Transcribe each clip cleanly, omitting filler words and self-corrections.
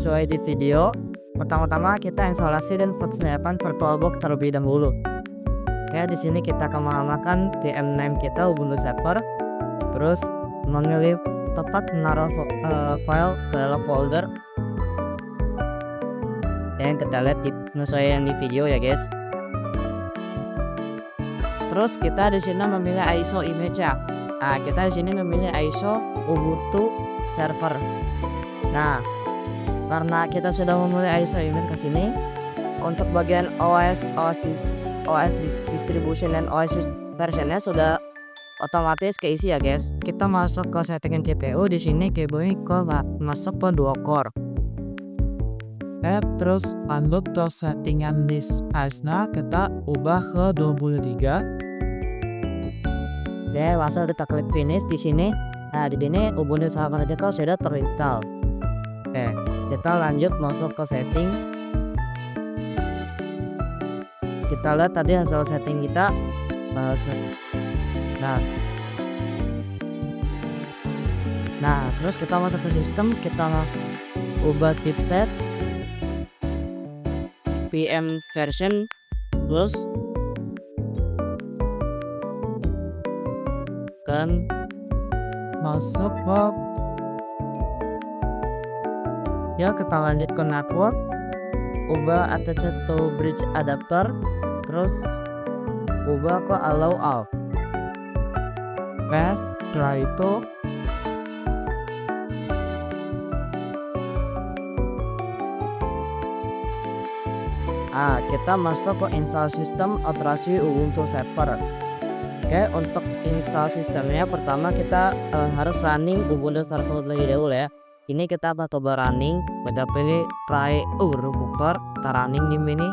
sesuai di video. Pertama-tama kita instalasi dan footstepan VirtualBox terlebih dahulu. Oke, di sini kita akan menamakan VM name kita Ubuntu Server. Terus memilih tempat menaruh file ke dalam folder. Dan kita lihat di penyesuaian di video ya guys. Terus kita di sini memilih ISO image ya. Nah, kita di sini memilih ISO Ubuntu Server. Nah, karena kita sudah memulai ISO image ke sini, untuk bagian OS distribution dan OS versionnya sudah otomatis keisi ya guys. Kita masuk ke settingan CPU, di sini keyboardnya masuk ke 2 core. Terus lanjut ke settingan disk size-nya kita ubah ke 23. Oke, langsung kita klik finish di sini. Nah, di sini Ubuntu Server kita sudah terinstall. Oke, kita lanjut masuk ke setting. Kita lihat tadi hasil setting kita. Nah, terus kita masuk ke sistem, kita ubah chipset, VM version, terus kan Masuk ke ya, kita lanjut ke network, ubah attached to bridge adapter, terus ubah ke allow all. setelah itu Kita masuk ke install system operasi Ubuntu Server. Oke, untuk install sistemnya pertama kita harus running Ubuntu Server terlebih dahulu ya. Ini kita coba running, kita pilih try booker, kita running di sini.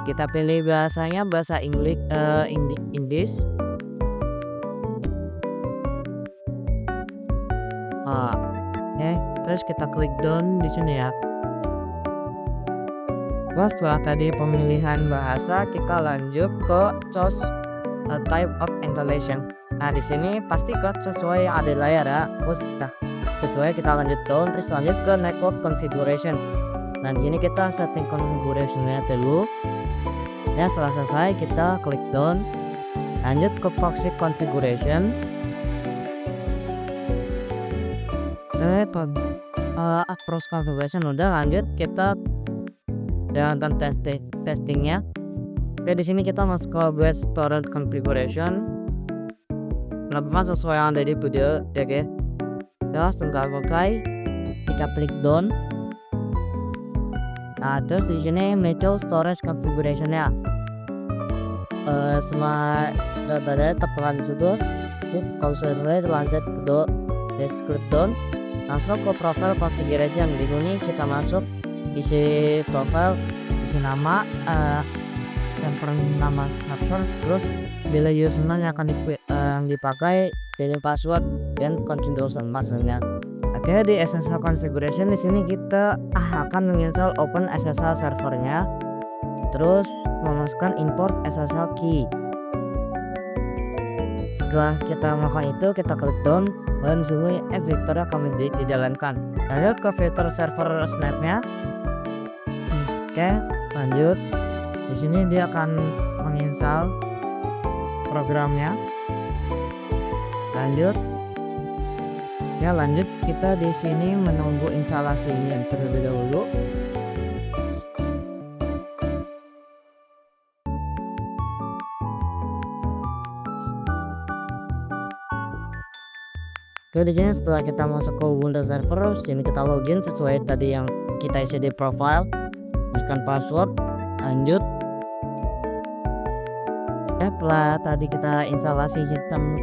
Kita pilih bahasanya bahasa English, English. Terus kita klik done di sini ya. Setelah tadi pemilihan bahasa, kita lanjut ke choose a type of installation. Nah, di sini pastikan sesuai yang ada di layar ya. Sesuai, kita lanjut down, terus lanjut ke network configuration. Nah, di sini kita setting configurationnya dulu. Ya, setelah selesai kita klik down, lanjut ke proxy configuration. Approach configuration udah, lanjut kita jalankan testingnya. Oke, di sini kita masuk ke base storage configuration. Lepas sesuai yang ada di video ya guys. Ya, setelah selesai kita klik done. Nah, terus di sini metode storage configuration ya. Semua data tekan situ. Kalau sudah lanjut ke desktop down, langsung ke profile configuration. Di sini kita masuk isi profile, isi nama, server nama capture, terus bila username yang akan dipakai, jadi password dan configuration maksudnya. Oke, di SSL configuration di sini kita akan menginstal open SSL servernya, terus memasukkan import SSL key. Setelah kita melakukan itu, kita klik down dan semua fiturnya akan dijalankan. Lanjut ke fitur server snapnya. Oke, lanjut. Di sini dia akan menginstal programnya. Lanjut. Ya, lanjut, kita di sini menunggu instalasi yang terlebih dahulu. Oke, di sini setelah kita masuk ke Ubuntu Server, sini kita login sesuai tadi yang kita isi di profile. Masukkan password, lanjut. Setelah tadi kita instalasi sistem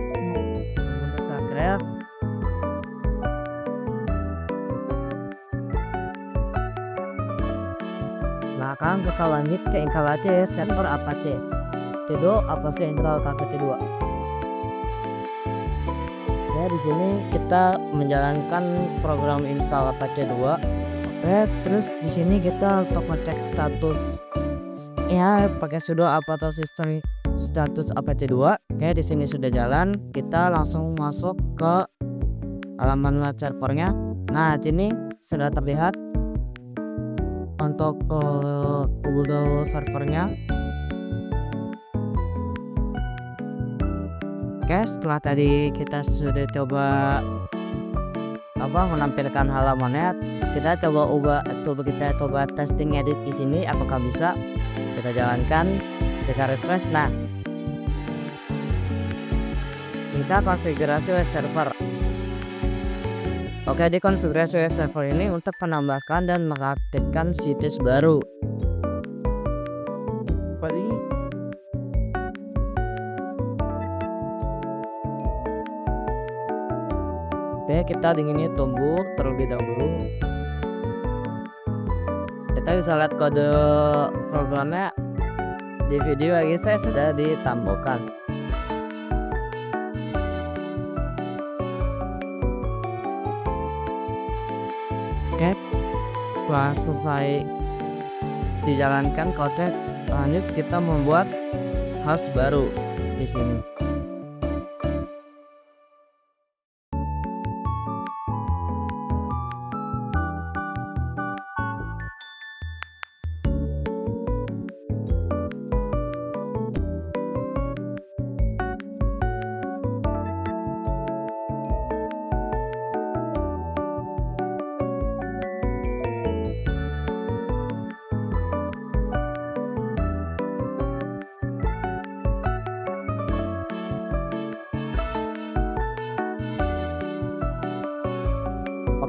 Ubuntu Server, belakang kita lanjut ke instalasi server apt. Kedua apa sentral KPT2. Ya, di sini kita menjalankan program install apt2. Terus di sini kita untuk ngecek status ya pakai sudo apt system status apt2. Oke, di sini sudah jalan. Kita langsung masuk ke halaman web servernya. Nah, sini sudah terlihat untuk Google servernya. Oke, setelah tadi kita sudah coba menampilkan halamannya, kita coba testing edit di sini apakah bisa. Kita jalankan, kita refresh. Nah, kita konfigurasi web server. Oke, di konfigurasi web server ini untuk menambahkan dan mengaktifkan situs baru. Oke, kita ingin tunggu terlebih dahulu. Kita bisa lihat kode programnya di video lagi saya sudah ditambahkan. Oke, setelah selesai dijalankan kode, lanjut kita membuat host baru di sini.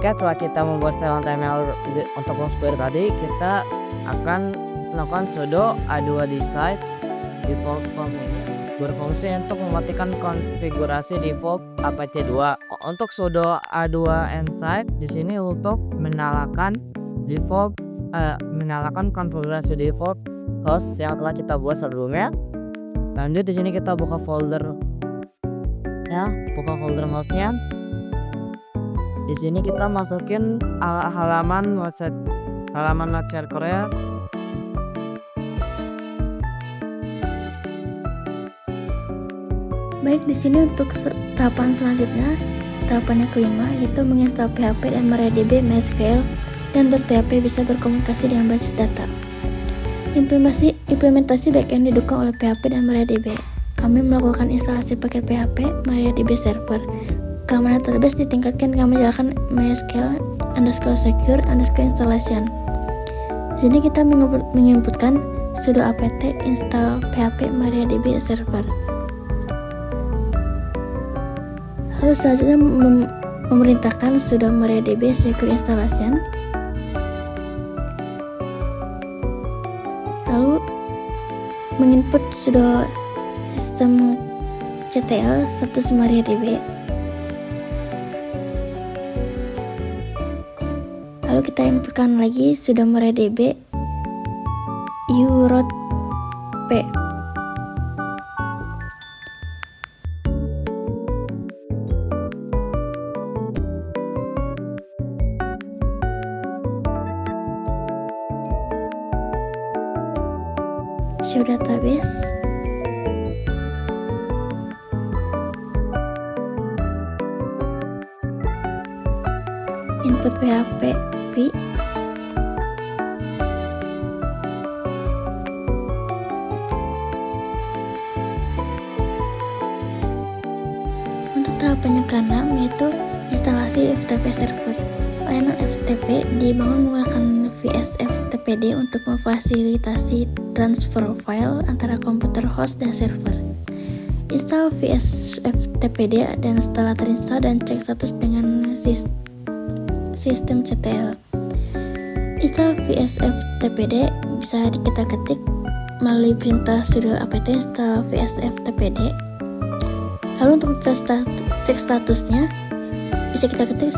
Oke, setelah kita membuat file HTML untuk host baru tadi, kita akan melakukan sudo a2 decide default form ini berfungsi untuk mematikan konfigurasi default apt2. Untuk sudo a2 inside di sini untuk menyalakan konfigurasi default host yang telah kita buat sebelumnya. Lanjut di sini kita buka folder hostnya. Di sini kita masukin halaman website Korea. Baik, di sini untuk tahapan selanjutnya, tahapan yang kelima yaitu menginstal PHP dan MariaDB MySQL dan buat PHP bisa berkomunikasi dengan basis data. Implementasi backend didukung oleh PHP dan MariaDB. Kami melakukan instalasi paket PHP MariaDB server. Keamanan database ditingkatkan dengan menjalankan MySQL_secure_installation. Di sini kita menginputkan sudo apt install PHP MariaDB server. Lalu selanjutnya memerintahkan sudo MariaDB secure installation. Lalu menginput sudo systemctl status MariaDB. Lalu kita inputkan lagi sudo MariaDB uroot p. Show database. Input PHP v. Untuk tahapan yang keenam yaitu instalasi FTP server. Layanan FTP dibangun menggunakan VSFTPD untuk memfasilitasi transfer file antara komputer host dan server. Install VSFTPD dan setelah terinstall dan cek status dengan systemctl. Install VSFTPD bisa kita ketik melalui perintah sudo apt install VSFTPD. Lalu untuk cek statusnya bisa kita ketik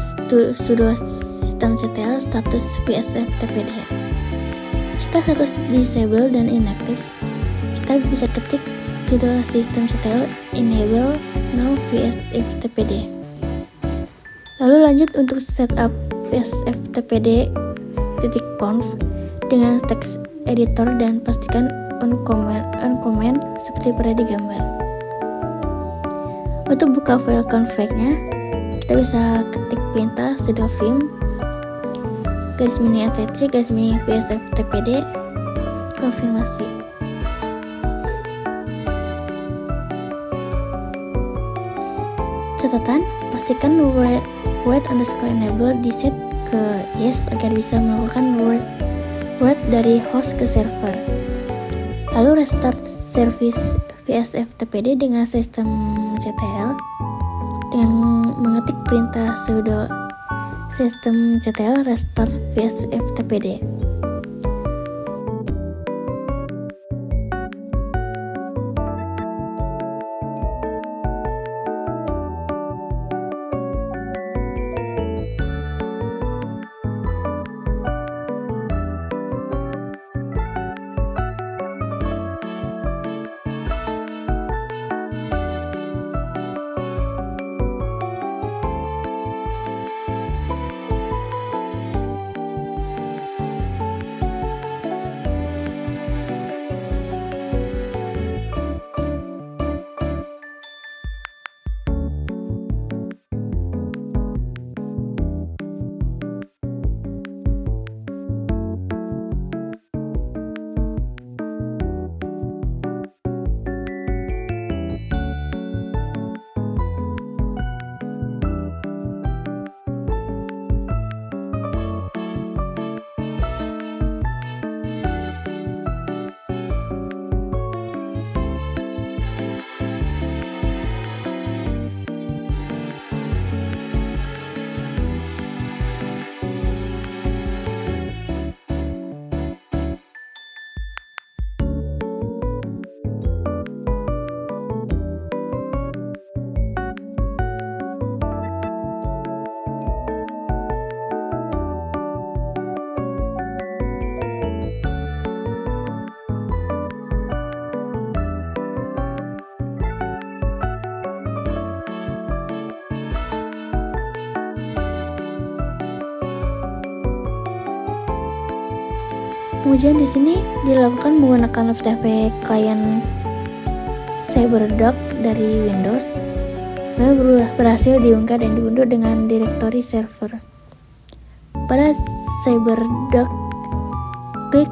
sudo systemctl status VSFTPD. Jika status disable dan inaktif, kita bisa ketik sudo systemctl enable no VSFTPD. Lalu lanjut untuk setup VSFTPD.conf dengan text editor dan pastikan uncomment seperti pada di gambar. Untuk buka file config-nya, kita bisa ketik perintah sudo vim /etc/vsftpd konfirmasi. Catatan, pastikan write_enable diset ke yes agar bisa melakukan write dari host ke server. Lalu restart service vsftpd dengan sistem ctl dengan mengetik perintah sudo sistem ctl restart vsftpd. Pengujian di sini dilakukan menggunakan FTP client CyberDuck dari Windows. File berhasil diunggah dan diunduh dengan direktori server. Pada CyberDuck, klik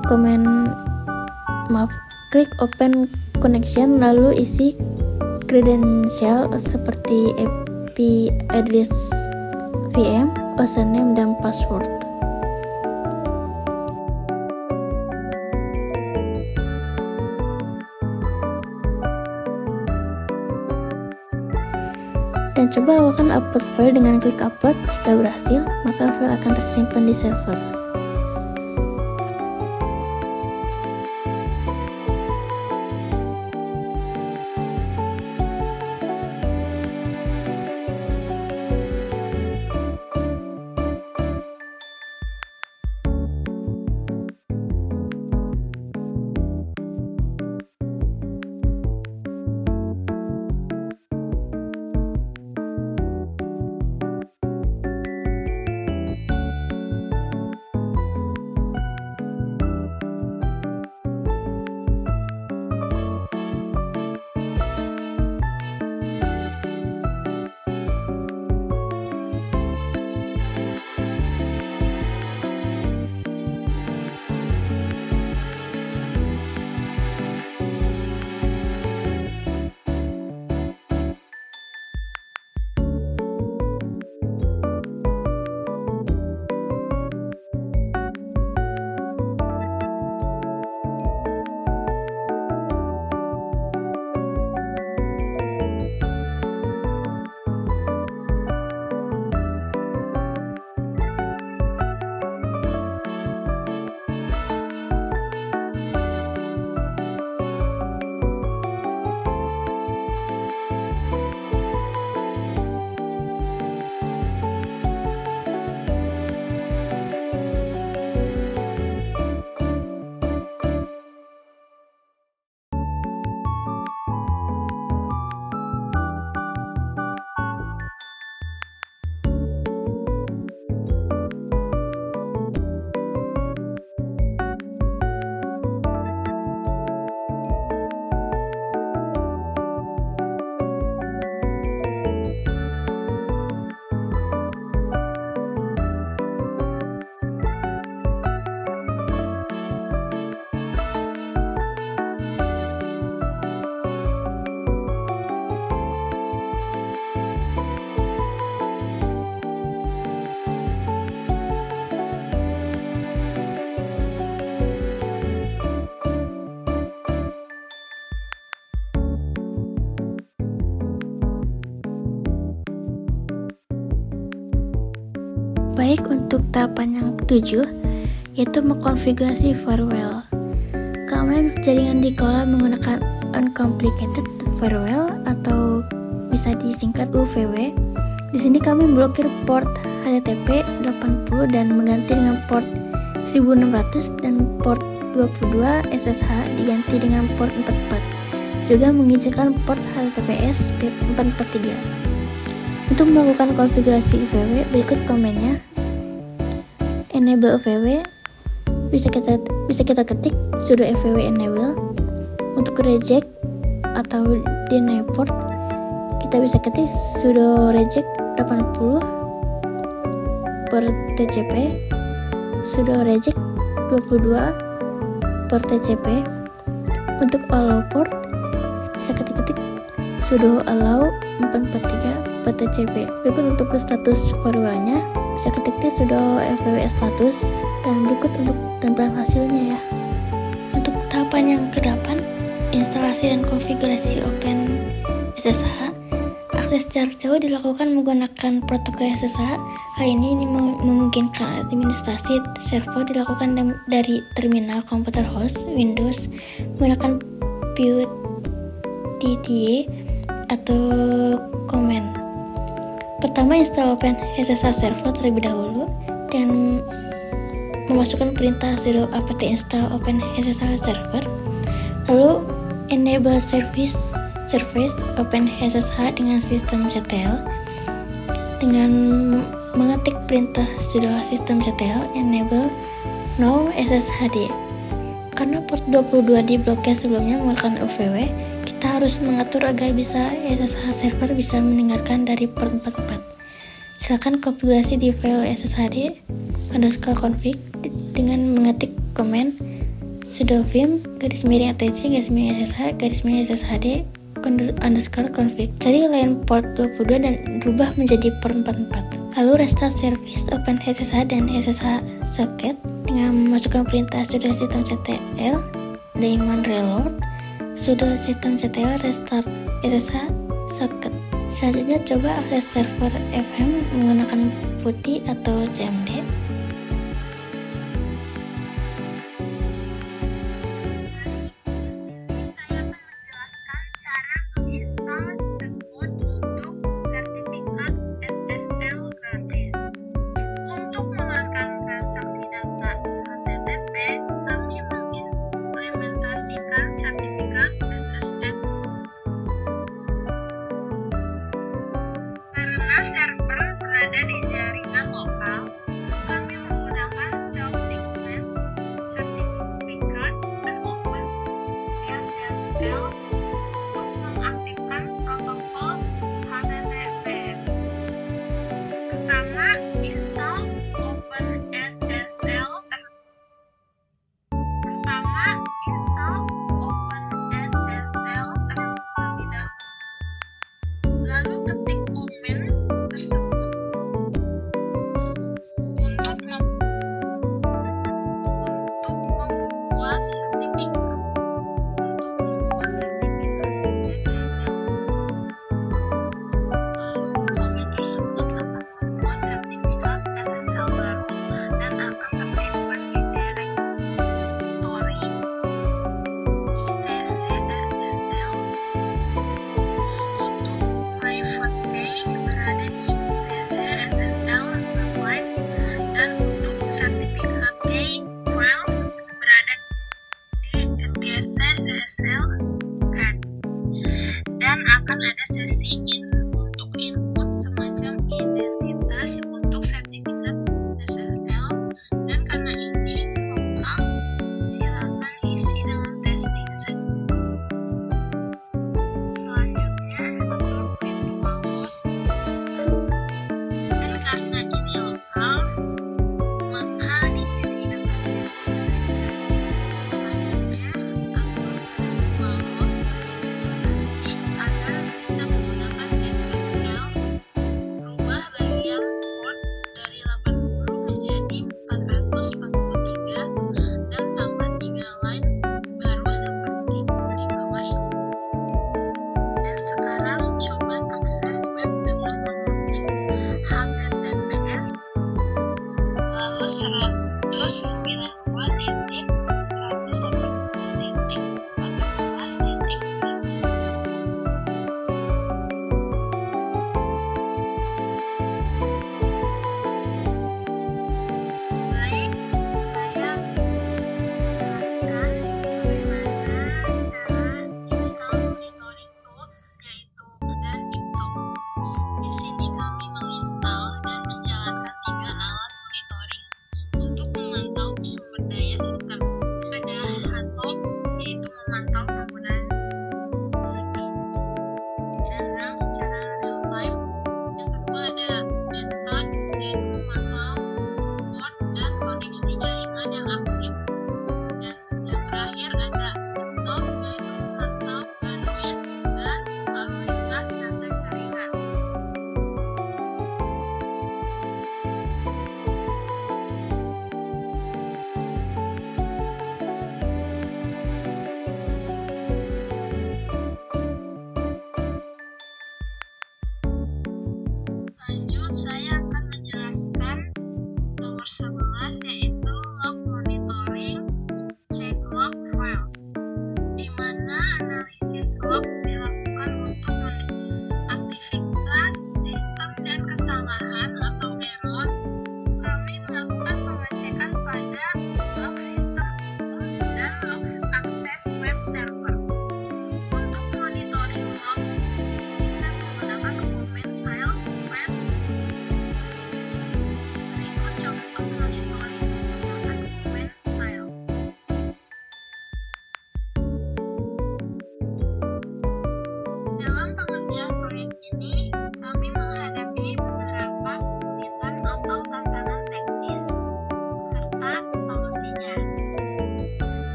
Open Connection lalu isi credential seperti IP address VM, username, dan password. Dan coba lakukan upload file dengan klik upload. Jika berhasil, maka file akan tersimpan di server. Baik, untuk tahapan yang ketujuh, yaitu mengkonfigurasi firewall. Keamanan jaringan dikelola menggunakan uncomplicated firewall atau bisa disingkat UVW. Di sini kami memblokir port HTTP 80 dan mengganti dengan port 1600 dan port 22 SSH diganti dengan port 44. Juga mengizinkan port HTTPS 443. Untuk melakukan konfigurasi UVW, berikut komennya. Enable UVW, bisa kita ketik sudo fw enable. Untuk reject atau deny port, kita bisa ketik sudo reject 80 per TCP, sudo reject 22 per TCP. Untuk allow port, bisa kita ketik sudo allow 443 per TCP. Berikut untuk status firewallnya, bisa ketik sudo fw status, dan berikut untuk tampilan hasilnya ya. Untuk tahapan yang ke-8, instalasi dan konfigurasi OpenSSH. Akses jarak jauh dilakukan menggunakan protokol SSH. Hal ini memungkinkan administrasi server dilakukan dari terminal komputer host Windows menggunakan PUTDA atau command. Pertama, install OpenSSH server terlebih dahulu dan memasukkan perintah sudo apt install OpenSSH server. Lalu enable service OpenSSH dengan sistem CTL dengan mengetik perintah sudo systemctl enable now SSHD. Karena port 22 diblokir sebelumnya menggunakan UVW, kita harus mengatur agar bisa SSH server bisa mendengarkan dari port 44. Silakan konfigurasi di file sshd _config dengan mengetik command sudo vim _atc_ssh_sshd _config. Cari line port 22 dan rubah menjadi port 44. Lalu restart service OpenSSH dan SSH socket dengan memasukkan perintah sudo systemctl daemon reload sudo systemctl restart SSH socket. Selanjutnya coba akses server FM menggunakan PuTTY atau CMD. Karena server berada di jaringan lokal, kami menggunakan self